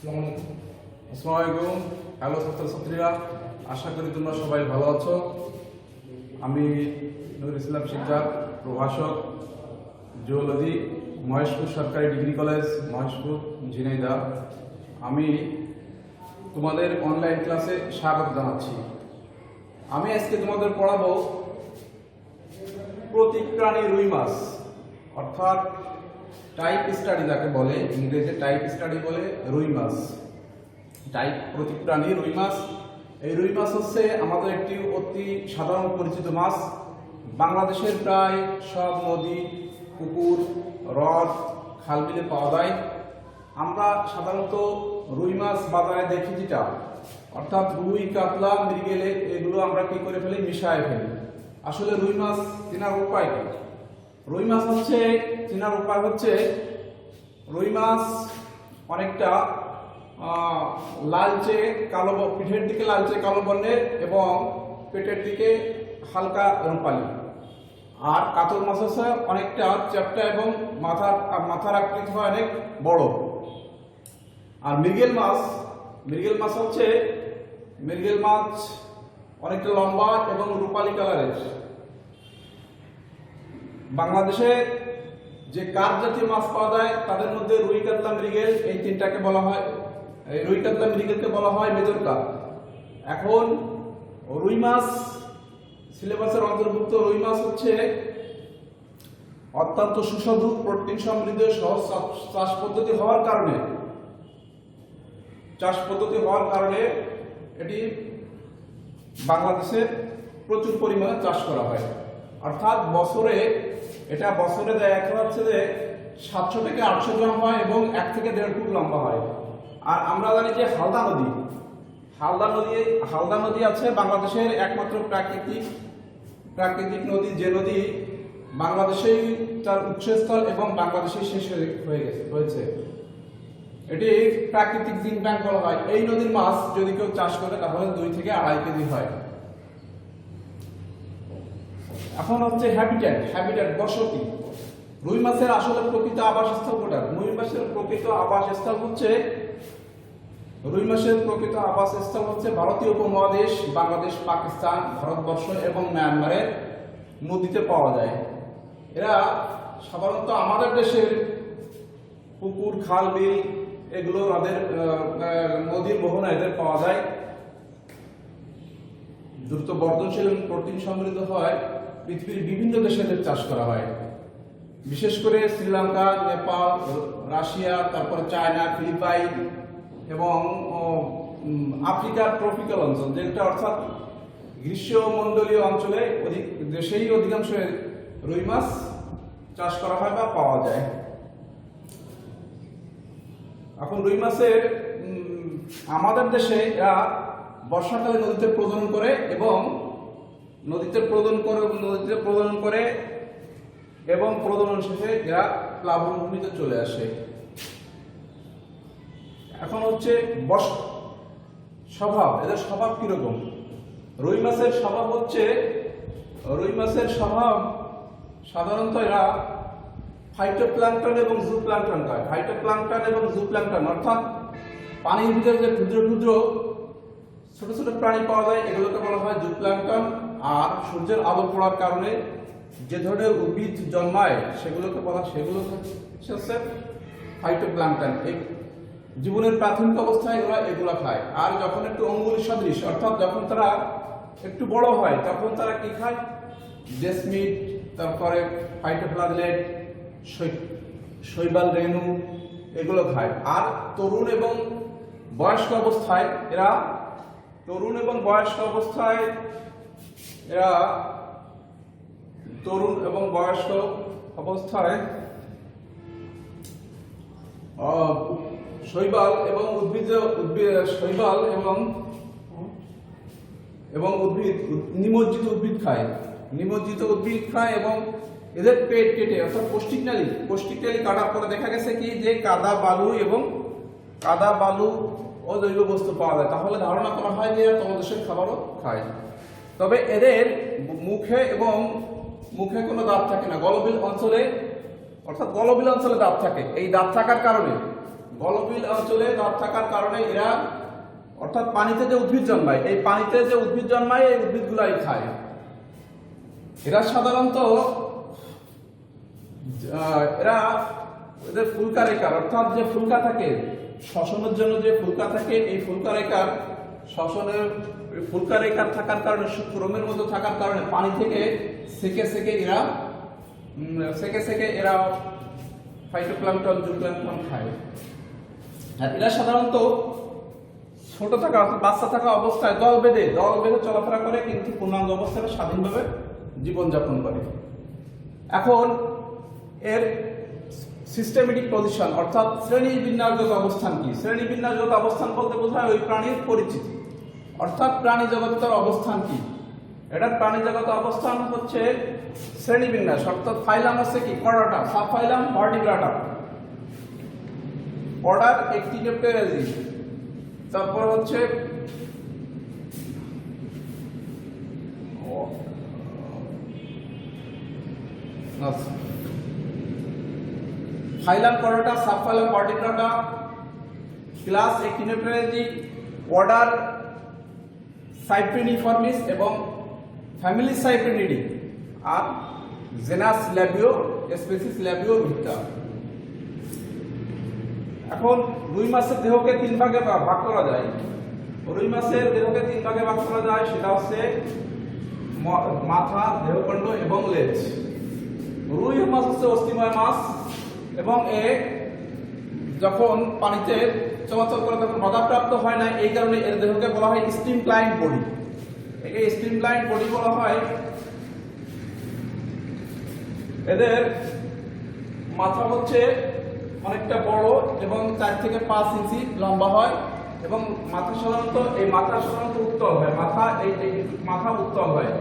আসসালামু আলাইকুম। হ্যালো ছাত্রছাত্রীরা, আশা করি তোমরা সবাই ভালো আছো। আমি নুরুল ইসলাম শিকদার, প্রভাষক, জুওলজি, মহেশপুর সরকারি ডিগ্রি কলেজ, মহেশপুর, ঝিনাইদহ। আমি তোমাদের অনলাইন ক্লাসে স্বাগত জানাচ্ছি। আমি আজকে তোমাদের পড়াবো প্রতীক প্রাণী রুই মাছ, অর্থাৎ টাইপ স্টাডি যাকে বলে, ইংরেজিতে টাইপ স্টাডি বলে রুই মাছ। টাইপ প্রতীক প্রাণী রুই মাছ। এই রুই মাছ হচ্ছে আমাদের একটি অতি সাধারণ পরিচিত মাছ। বাংলাদেশের প্রায় সব নদী, পুকুর, হ্রদ, খাল বিলে পাওয়া যায়। আমরা সাধারণত রুই মাছ বাজারে দেখি যেটা, অর্থাৎ রুই, কাতলা, মৃগেল, এগুলো আমরা কি করে ফেলি, মিশায় ফেলি। আসলে রুই মাছ চেনার উপায় কি? রুই মাছ হচ্ছে চেনার উপায় হচ্ছে, রুই মাছ অনেকটা লালচে কালো, পিঠের দিকে লালচে কালো বর্ণের এবং পেটের দিকে হালকা রূপালি। আর কাতল মাছ হচ্ছে অনেকটা চ্যাপ্টা এবং মাথার আকৃতি হয় অনেক বড়। আর মৃগেল মাছ হচ্ছে মৃগেল মাছ অনেকটা লম্বা এবং রূপালি কালারের। বাংলাদেশে যে কাঠ জাতীয় মাছ পাওয়া যায় তাদের মধ্যে রুই, কাতলা, মৃগেল, এই তিনটাকে বলা হয়, রুই, কাতলা, মৃগেলকে বলা হয় মেজর কাঠ। এখন রুই মাছ সিলেবাসের অন্তর্ভুক্ত। রুই মাছ হচ্ছে অত্যন্ত সুস্বাদু, প্রোটিন সমৃদ্ধ, সহজ চাষ পদ্ধতি হওয়ার কারণে এটি বাংলাদেশে প্রচুর পরিমাণে চাষ করা হয়। অর্থাৎ বছরে দেখা যাচ্ছে যে 700 থেকে 800 গ্রাম হয় এবং 1 থেকে 1.5 ফুট লম্বা হয়। আর আমরা জানি যে হালদা নদী আছে বাংলাদেশের একমাত্র প্রাকৃতিক নদী, যে নদী বাংলাদেশেই তার উৎসস্থল এবং বাংলাদেশেই শেষ হয়েছে। এটি প্রাকৃতিক জিন ব্যাংক বলা হয়। এই নদীর মাছ যদি কেউ চাষ করে তাহলে 2 থেকে 2.5 কেজি হয়। এখন হচ্ছে হ্যাবিটেট, বসতি। রুই মাছের আসলে প্রকৃত আবাসস্থল কোনটা? রুই মাছের প্রকৃত আবাসস্থল হচ্ছে ভারতীয় উপমহাদেশ, বাংলাদেশ, পাকিস্তান, ভারতবর্ষ এবং মায়ানমারের নদীতে পাওয়া যায়। এরা সাধারণত আমাদের দেশের পুকুর, খাল, বিল, এগুলো নদীর মোহনা এদের পাওয়া যায়। দ্রুত বর্ধনশীল এবং প্রোটিন সমৃদ্ধ হয়। পৃথিবীর বিভিন্ন দেশে এদের চাষ করা হয়, বিশেষ করে শ্রীলঙ্কা, নেপাল, রাশিয়া, তারপরে চায়না, ফিলিপাইন এবং আফ্রিকার ট্রপিক্যাল অঞ্চল, যেটা অর্থাৎ গ্রীষ্মমণ্ডলীয় অঞ্চলে দেশেই অধিকাংশ রুই মাছ চাষ করা হয় বা পাওয়া যায়। এখন রুই মাছের আমাদের দেশে এরা বর্ষাকালে নদীতে প্রজনন করে এবং প্রজনন শেষে এরা প্লাবনভূমিতে চলে আসে। এখন হচ্ছে এদের স্বভাব কিরকম? রুই মাছের স্বভাব সাধারণত এরা ফাইটোপ্ল্যাঙ্কটন এবং জুপ্ল্যাঙ্কটন খায়। অর্থাৎ পানির ভিতরে যে ক্ষুদ্র ক্ষুদ্র ছোট ছোট প্রাণী পাওয়া যায় এগুলোকে বলা হয় জুপ্ল্যাঙ্কটন। আর সূর্যের আলো পড়ার কারণে যে ধরনের উদ্ভিদ জন্মায় সেগুলোকে হচ্ছে ফাইটোপ্ল্যাঙ্কটন। এই জীবনের প্রাথমিক অবস্থায় এগুলো খায়। আর যখন একটু অঙ্গুলি সদৃশ, অর্থাৎ যখন তারা একটু বড় হয় তখন তারা কি খায়? ডেসমিড, তারপরে ফাইটোপ্লাজলেট, শৈবাল রেণু, এগুলো খায়। আর তরুণ এবং বয়স্ক অবস্থায় এরা শৈবাল এবং নিমজ্জিত উদ্ভিদ খায় এবং এদের পেট কেটে, অর্থাৎ পৌষ্টিক নালী কাটার পরে দেখা গেছে কি যে কাদা বালু ও জৈব বস্তু পাওয়া যায়। তাহলে ধারণা করা হয় যে এরা তলদেশের খাবারও খায়। তবে এদের মুখে কোনো দাঁত থাকে না। গলবিল অঞ্চলে দাঁত থাকে। এই দাঁত থাকার কারণে গলবিল অঞ্চলে হ্রদ থাকার কারণে এরা, অর্থাৎ পানিতে যে উদ্ভিদ জন্মায়, এই পানিতে যে উদ্ভিদ জন্মায় এই উদ্ভিদগুলাই খায়। এরা সাধারণত এরা এদের ফুলকা রেখার, অর্থাৎ যে ফুলকা থাকে শ্বসনের জন্য যে ফুলকা থাকে, এই ফুলকা রেখার শ্বসনের ফুলকা রেখার থাকার কারণে, ক্রমের মধ্যে থাকার কারণে পানি থেকে সেকে সেকে এরা ফাইটোপ্ল্যাঙ্কটন, জুপ্ল্যাঙ্কটন খায়। আর এরা সাধারণত ছোট থাকা, বাচ্চা থাকা অবস্থায় দল বেঁধে চলাফেরা করে, কিন্তু পূর্ণাঙ্গ অবস্থায় স্বাধীনভাবে জীবনযাপন করে। এখন এর সিস্টেমেটিক পজিশন, অর্থাৎ শ্রেণী বিন্যাসগত অবস্থান কি? শ্রেণী বিন্যাসগত অবস্থান বলতে বোঝায় ওই প্রাণীর পরিচিতি, অর্থাৎ প্রাণী জগতের অবস্থান কি। এটার প্রাণী জগত অবস্থান হচ্ছে শ্রেণী বিন্যাস, অর্থাৎ ফাইলাম হচ্ছে কি? Chordata, sub phylum Vertebrata, order Actinopterygii, তারপর হচ্ছে phylum Chordata, sub phylum Vertebrata, class Actinopterygii, order Cypriniformes এবং ফ্যামিলি সাইপ্রিনিডি, আর জেনাস ল্যাবিও, স্পেসিস ল্যাবিও ভিক্টা। এখন রুই মাছের দেহকে তিন ভাগে ভাগ করা যায়। রুই মাছের দেহকে তিন ভাগে ভাগ করা যায়, সেটা হচ্ছে মাথা, দেহখণ্ড এবং লেজ। রুই মাছ হচ্ছে অস্থিময় মাছ এবং এ যখন পানিতে চলাচল করে তখন বাধাপ্রাপ্ত হয় না, এই কারণে এর দেহকে বলা হয় স্ট্রিমলাইন বডি। একে স্ট্রিমলাইন বডি বলা হয়। এদের মাথা হচ্ছে অনেকটা বড় এবং 4 থেকে 5 ইঞ্চি লম্বা হয় এবং মাথা সাধারণত উত্তল হয়, মাথা উত্তল হয়।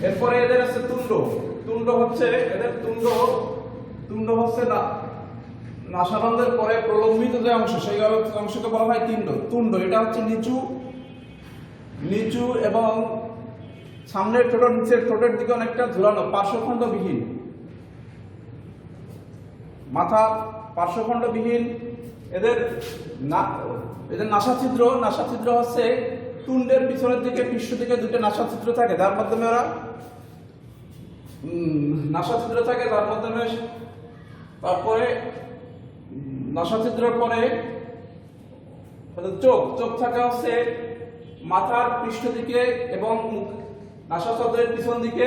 এরপরে এদের আছে তুণ্ড হচ্ছে এদের তুণ্ড হচ্ছে না নাসারন্ধ্রের পরে প্রলম্বিত যে অংশ, সেই অংশকে বলা হয় তুণ্ড। এটা হচ্ছে নিচু এবং সামনের ঠোঁট নিচের ঠোঁটের দিকে অনেকটা ঝুলানো, পার্শ্বখণ্ডবিহীন। মাথা পার্শ্বখণ্ডবিহীন। এদের নাসাছিদ্র হচ্ছে তুণ্ডের পিছনের দিকে, পৃষ্ঠ দিকে দুটো নাসাছিদ্র থাকে, যার মাধ্যমে ওরা তারপরে নাসাছিদ্রের পরে চোখ থাকে হচ্ছে মাথার পৃষ্ঠ দিকে এবং নাসাছিদ্রের পিছন দিকে,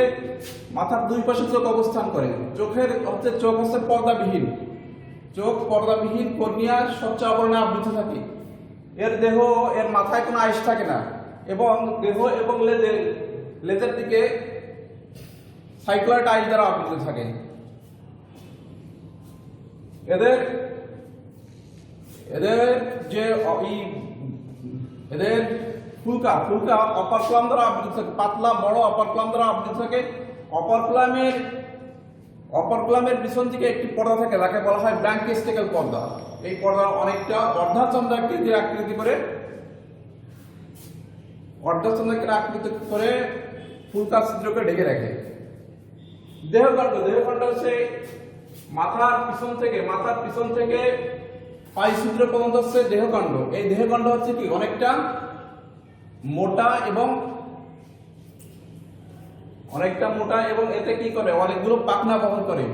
মাথার দুই পাশে চোখ অবস্থান করে। চোখ হচ্ছে পর্দাবিহীন, কর্নিয়া স্বচ্ছ আবরণে আবৃত থাকে। এর মাথায় কোনো আইস থাকে না এবং দেহ এবং লেজের দিকে সাইক্লয়েড আইস দ্বারা আবৃত থাকে। এদের ফুলকা অপার ক্লাম দ্বারা আবৃত থাকে, পাতলা বড় অপার ক্লাম দ্বারা আবৃত থাকে। অপার ক্লামের পিছন দিকে একটি পর্দা থাকে, যাকে বলা হয় ব্র্যাঙ্কিস্টিক্যাল পর্দা। এই পর্দা অনেকটা অর্ধাচন্দ্র আকৃতি করে ফুলকা ছিদ্রকে ঢেকে রাখে। দেহখণ্ড হচ্ছে মাথার পিছন থেকে পাই ছিদ্র পর্যন্ত হচ্ছে দেহখণ্ড। এই দেহখণ্ড হচ্ছে কি অনেকটা মোটা এবং এতে কি করে অনেকগুলো পাখনা বহন করে।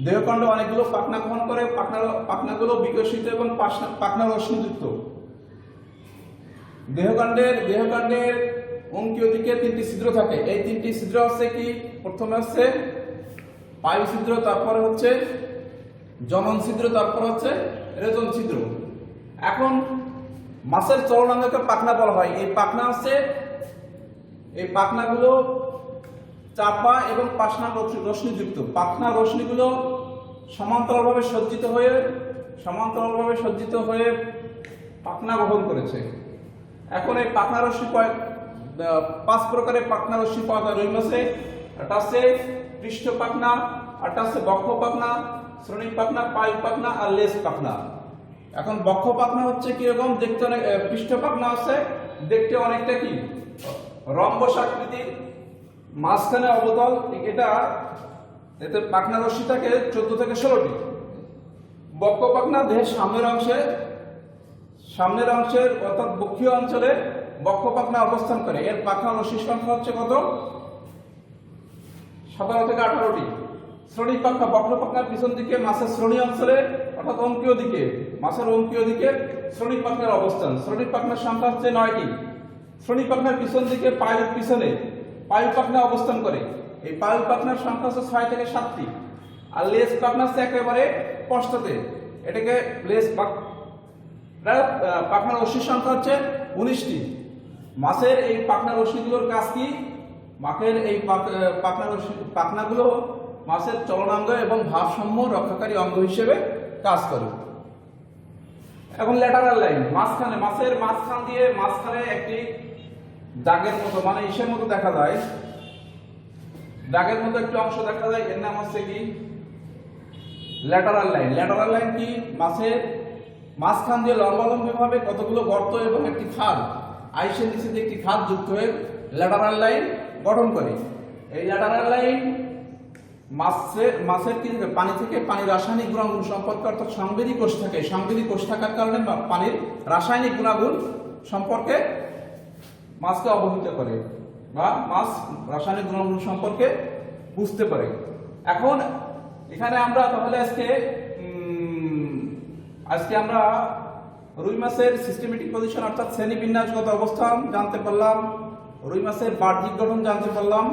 দেহখণ্ড অনেকগুলো পাখনা বহন করে, পাখনাগুলো বিকশিত এবং পাখনা রশ্মিযুক্ত। দেহখণ্ডের অঙ্কীয় দিকে 3টি ছিদ্র থাকে। এই 3টি ছিদ্র হচ্ছে কি? প্রথমে হচ্ছে পায়ু ছিদ্র, তারপরে হচ্ছে জনন ছিদ্র, তারপর হচ্ছে রেচন ছিদ্র। এখন মাছের চলনাঙ্গকে পাখনা বলা হয়। এই পাখনাগুলো চাপা এবং পাখনা রশ্মিযুক্ত। পাখনা রশ্মিগুলো সমান্তরালভাবে সজ্জিত হয়ে পাখনা বহন করেছে। এখন এই পাখনা রশ্মি 5 প্রকারের পাখনা রশ্মি পাওয়া যায় রুই মাছে। একটা আছে পৃষ্ঠ পাখনা, একটা আছে বক্ষ পাখনা, শ্রোণী পাখনা, পায়ু পাখনা আর লেজ পাখনা। এখন বক্ষ পাখনা হচ্ছে কিরকম দেখতে? অনেক পৃষ্ঠ পাখনা আছে দেখতে অনেকটা কি রম্বস আকৃতির, মাঝখানে অবতল। এতে পাখনা রশ্মি থাকে 14 থেকে 16টি। বক্ষ পাখনা দেহের সামনের অংশের অর্থাৎ বক্ষীয় অঞ্চলে বক্ষ পাখনা অবস্থান করে। এর পাখনা রশ্মির সংখ্যা হচ্ছে কত? 17 থেকে 18টি। শ্রোণী পাখনা, বক্র পাখনার পিছন দিকে মাছের শ্রোণী অঞ্চলে অর্থাৎ অঙ্কীয় দিকে, মাছের অঙ্কীয় দিকে শ্রোণী পাখনার অবস্থান। শ্রোণী পাখনার সংখ্যা হচ্ছে 9টি। শ্রোণী পাখনার পিছন দিকে পায়ের পিছনে পায়ু পাখনা অবস্থান করে। এই পায়ু পাখনার সংখ্যা হচ্ছে 6 থেকে 7টি। আর লেজ পাখনা হচ্ছে একেবারে পশ্চাতে, এটাকে লেজ পাখনার রশ্মির সংখ্যা হচ্ছে 19টি। মাছের এই পাখনার রশ্মিগুলোর কাজ কি? মাছের এই পাখনাগুলো মাছের চলনাঙ্গ এবং ভারসাম্য রক্ষাকারী অঙ্গ হিসেবে কাজ করে। এখন ল্যাটারাল লাইন, মাছের মাঝখান দিয়ে মাঝখানে একটি দাগের মতো, মানে ইসের মতো দেখা যায়, দাগের মতো একটি অংশ দেখা যায়, এর নাম হচ্ছে কি? Lateral line. ল্যাটারাল লাইন কি? মাছের মাঝখান দিয়ে লম্বালম্বিভাবে কতগুলো গর্ত এবং একটি খাদ, আইসের নিচে দিয়ে একটি খাদ যুক্ত হয়ে ল্যাটারাল লাইন গঠন করে। এই ল্যাটারাল লাইন মাছের কি থাকে? পানি থেকে পানির রাসায়নিক গুণাগুণ সম্পর্কে, অর্থাৎ সংবেদী কোষ থাকে। সংবেদী কোষ থাকার কারণে পানির রাসায়নিক গুণাগুণ সম্পর্কে মাছকে অবহিত করে বা মাছ রাসায়নিক গুণাগুণ সম্পর্কে বুঝতে পারে। এখন এখানে আমরা তাহলে আজকে আমরা রুই মাছের সিস্টেমেটিক পজিশন অর্থাৎ শ্রেণীবিন্যাসগত অবস্থান জানতে পারলাম, রুই মাছের বাহ্যিক গঠন জানতে পারলাম,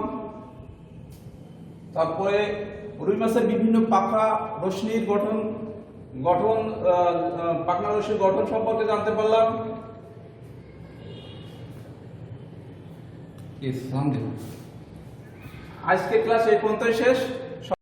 তারপরে রুই মাছের বিভিন্ন পাখনা রশ্মির গঠন পাখনা রশ্মির গঠন সম্পর্কে জানতে পারলাম। আজকে ক্লাস এই পর্যন্তই শেষ।